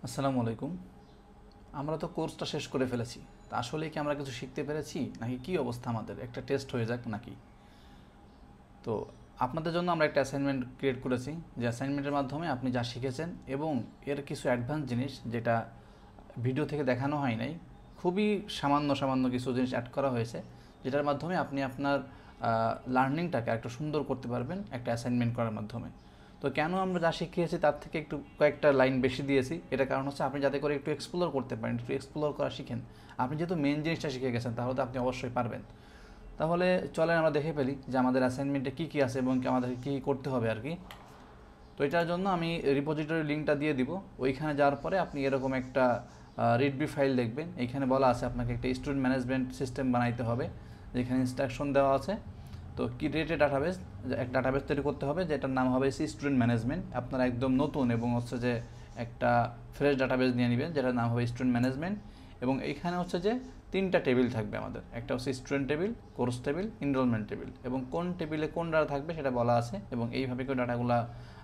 আসসালামু আলাইকুম। আমরা তো কোর্সটা শেষ করে ফেলেছি। তা আসলে কি আমরা কিছু শিখতে পেরেছি নাকি কি অবস্থা আমাদের? একটা টেস্ট হয়ে যাক নাকি? তো আপনাদের জন্য আমরা একটা অ্যাসাইনমেন্ট ক্রিয়েট করেছি, যে অ্যাসাইনমেন্টের মাধ্যমে আপনি যা শিখেছেন এবং এর কিছু অ্যাডভান্স জিনিস যেটা ভিডিও থেকে দেখানো হয় নাই, খুবই সামান্য সামান্য কিছু জিনিস অ্যাড করা হয়েছে, যেটার মাধ্যমে আপনি আপনার লার্নিংটাকে একটু সুন্দর করতে পারবেন একটা অ্যাসাইনমেন্ট করার মাধ্যমে। তো কেন আমরা যা শিখিয়েছি তার থেকে একটু কয়েকটা লাইন বেশি দিয়েছি, এটা কারণ হচ্ছে আপনি যাতে করে একটু এক্সপ্লোর করতে পারেন, একটু এক্সপ্লোর করা শিখেন। আপনি যেহেতু মেন জিনিসটা শিখে গেছেন, তাহলে তো আপনি অবশ্যই পারবেন। তাহলে চলেন আমরা দেখে ফেলি যে আমাদের অ্যাসাইনমেন্টে কী কী আছে এবং আমাদের কী করতে হবে আর কি। তো এটার জন্য আমি রিপোজিটরি লিঙ্কটা দিয়ে দিব। ওইখানে যাওয়ার পরে আপনি এরকম একটা রিডবি ফাইল দেখবেন। এইখানে বলা আছে আপনাকে একটা স্টুডেন্ট ম্যানেজমেন্ট সিস্টেম বানাইতে হবে, যেখানে ইনস্ট্রাকশন দেওয়া আছে। তো ক্রিয়েট ডাটাবেস, এক ডাটাবেস তৈরি করতে হবে, যেটার নাম হবে স্টুডেন্ট ম্যানেজমেন্ট। আপনারা একদম নতুন এবং হচ্ছে যে একটা ফ্রেশ ডাটাবেস নিয়ে নেবেন, যেটার নাম হবে স্টুডেন্ট ম্যানেজমেন্ট। এবং এইখানে হচ্ছে যে তিনটা টেবিল থাকবে আমাদের, একটা হচ্ছে student table, course table, enrolment table. এবং কোন টেবিলে কোন ডাটা থাকবে সেটা বলা আছে, এবং এইভাবে করে ডাটাগুলো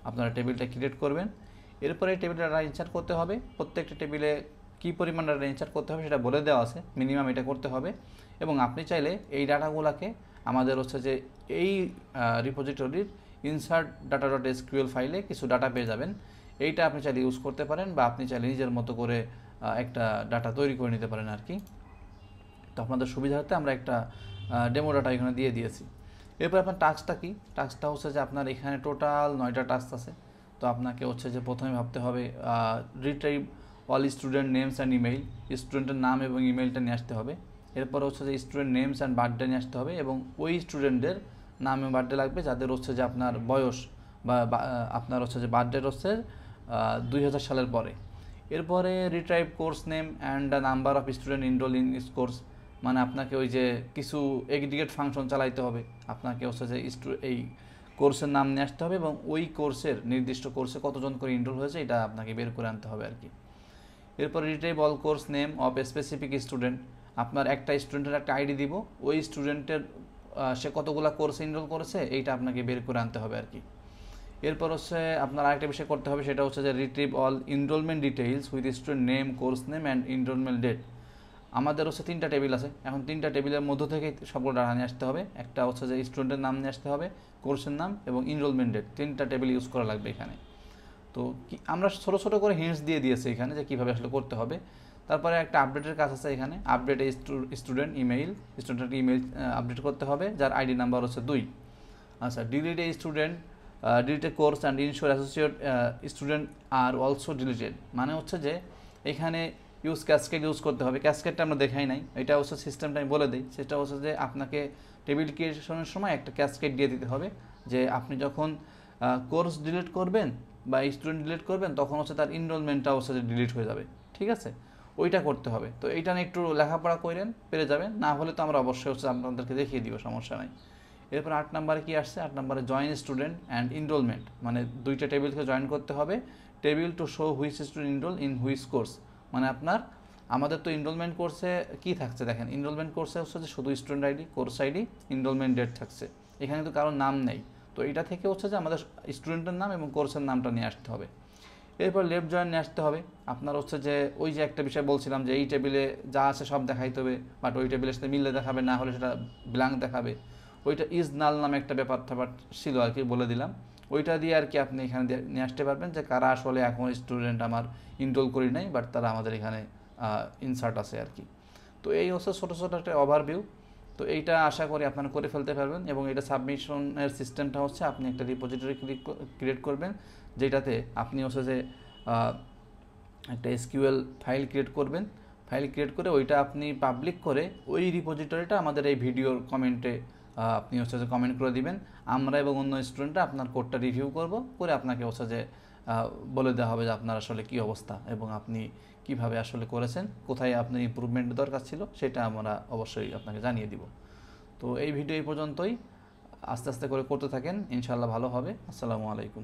আপনারা টেবিলটা ক্রিয়েট করবেন। এরপরে এই টেবিলটা ডাটা ইনসার্ট করতে হবে। প্রত্যেকটা টেবিলে কী পরিমাণ ডাটা ইনসার্ট করতে হবে সেটা বলে দেওয়া আছে, মিনিমাম এটা করতে হবে। এবং আপনি চাইলে এই ডাটাগুলোকে আমাদের হচ্ছে যে এই রিপোজিটরির ইনসার্ট ডাটা ডট এসকিউএল ফাইলে কিছু ডাটা পেয়ে যাবেন। এইটা আপনি চাইলে ইউজ করতে পারেন, বা আপনি চাইলে নিজের মতো করে একটা ডাটা তৈরি করে নিতে পারেন আর কি। তো আপনাদের সুবিধার্থে আমরা একটা ডেমো ডাটা এখানে দিয়ে দিয়েছি। এরপর আপনার টাস্কটা কি? টাস্কটা হচ্ছে যে আপনার এখানে টোটাল 9টা টাস্ক আছে। তো আপনাকে হচ্ছে যে প্রথমে ভাবতে হবে retrieve all student names and email, স্টুডেন্টের নাম এবং ইমেইলটা নিয়ে আসতে হবে। এরপর হচ্ছে যে স্টুডেন্ট নেমস অ্যান্ড বার্থডে নিয়ে আসতে হবে, এবং ওই স্টুডেন্টদের নাম এবং বার্থডে লাগবে যাদের হচ্ছে যে আপনার বয়স বা আপনার হচ্ছে যে বার্থডে হচ্ছে 2000 সালের পরে। এরপরে retrieve course name and the number of student enrol in is course, মানে আপনাকে ওই যে কিছু এগ্রিগেট ফাংশন চালাইতে হবে। আপনাকে হচ্ছে যে এই কোর্সের নাম নিয়ে আসতে হবে, এবং ওই কোর্সের নির্দিষ্ট কোর্সে কতজন করে ইনরোল হয়েছে এটা আপনাকে বের করে আনতে হবে আর কি। এরপর retrieve all course name of specific student, আপনার একটা স্টুডেন্টের একটা আইডি দিব, ওই স্টুডেন্টের সে কতগুলো কোর্সে ইনরোল করেছে এইটা আপনাকে বের করে আনতে হবে আর কি। এরপর হচ্ছে আপনার আরেকটা বিষয় করতে হবে, সেটা হচ্ছে যে retrieve all enrolment details with student name, course name and enrolment date. আমাদের হচ্ছে 3টা টেবিল আছে, এখন 3টা টেবিলের মধ্য থেকে সবগুলো ডাটা নিয়ে আসতে হবে। একটা হচ্ছে যে স্টুডেন্টের নাম নিয়ে আসতে হবে, কোর্সের নাম এবং এনরোলমেন্ট ডেট, 3টা টেবিল ইউজ করা লাগবে এখানে। তো আমরা ছোটো ছোটো করে হিন্টস দিয়ে দিয়েছি এখানে যে কীভাবে আসলে করতে হবে। তারপরে একটা আপডেটের কাজ আছে এখানে, আপডেটে স্টুডেন্ট ইমেইল, স্টুডেন্টের ইমেইল আপডেট করতে হবে যার আইডি নাম্বার হচ্ছে 2। আচ্ছা, delete a student, delete A course and insure associate student are also deleted, মানে হচ্ছে যে এখানে ক্যাসকেড ইউজ করতে হবে। ক্যাসকেডটা আমরা দেখাই নাই, এটা হচ্ছে সিস্টেমটা আমি বলে দিই। সেটা হচ্ছে যে আপনাকে টেবিল ক্রিয়েশনের সময় একটা ক্যাসকেড দিয়ে দিতে হবে, যে আপনি যখন কোর্স ডিলিট করবেন বা স্টুডেন্ট ডিলিট করবেন তখন হচ্ছে তার এনরোলমেন্টটা হচ্ছে যে ডিলিট হয়ে যাবে, ঠিক আছে? ওইটা করতে হবে। তো এইটা নিয়ে একটু লেখাপড়া করেন, পেরে যাবেন। না হলে তো আমরা অবশ্যই হচ্ছে আপনাদেরকে দেখিয়ে দিব, সমস্যা নাই। এরপর 8 নম্বরে কি আসছে? 8 নম্বরে জয়েন স্টুডেন্ট অ্যান্ড এনরোলমেন্ট, মানে দুইটা টেবিলকে জয়েন করতে হবে। Table to show which student enrol in which course, মানে আপনার আমাদের তো এনরোলমেন্ট কোর্সে কী থাকছে দেখেন, এনরোলমেন্ট কোর্সে হচ্ছে যে শুধু student ID, course ID, enrolment date থাকছে। এখানে তো কারোর নাম নেই। তো এটা থেকে হচ্ছে যে আমাদের স্টুডেন্টের নাম এবং কোর্সের নামটা নিয়ে আসতে হবে। এরপর লেফট জয়েন নিয়ে আসতে হবে। আপনার হচ্ছে যে ওই যে একটা বিষয় বলছিলাম যে এই টেবিলে যা আছে সব দেখাইতে হবে, বাট ওই টেবিলের সাথে মিললে দেখাবে, না হলে সেটা ব্ল্যাঙ্ক দেখাবে। ওইটা ইজ নাল নামে একটা ব্যাপার ছিল আর কি, বলে দিলাম। ওইটা দিয়ে আর কি আপনি এখানে নিয়ে আসতে পারবেন যে কারা আসলে এখন স্টুডেন্ট আমার ইনরোল করি নাই, বাট তারা আমাদের এখানে ইনসার্ট আছে আর কি। তো এই হচ্ছে ছোটো ছোটো একটা ওভারভিউ। তো এইটা আশা করি আপনারা করে ফেলতে পারবেন। এবং এটা সাবমিশনের সিস্টেমটা হচ্ছে আপনি একটা রিপোজিটরি ক্রিয়েট করবেন, যেটাতে আপনি হচ্ছে যে একটা এসকিউএল ফাইল ক্রিয়েট করবেন। ফাইল ক্রিয়েট করে ওইটা আপনি পাবলিক করে ওই রিপোজিটরিটা আমাদের এই ভিডিওর কমেন্টে আপনি হচ্ছে যে কমেন্ট করে দিবেন। আমরা এবং অন্য স্টুডেন্টরা আপনার কোডটা রিভিউ করব, করে আপনাকে হচ্ছে যে বলে দেওয়া হবে যে আপনার আসলে কী অবস্থা এবং আপনি কিভাবে আসলে করেছেন, কোথায় আপনার ইমপ্রুভমেন্ট দরকার ছিল সেটা আমরা অবশ্যই আপনাকে জানিয়ে দিব। তো এই ভিডিও এই পর্যন্তই। আস্তে আস্তে করে করতে থাকেন, ইনশাআল্লাহ ভালো হবে। আসসালামু আলাইকুম।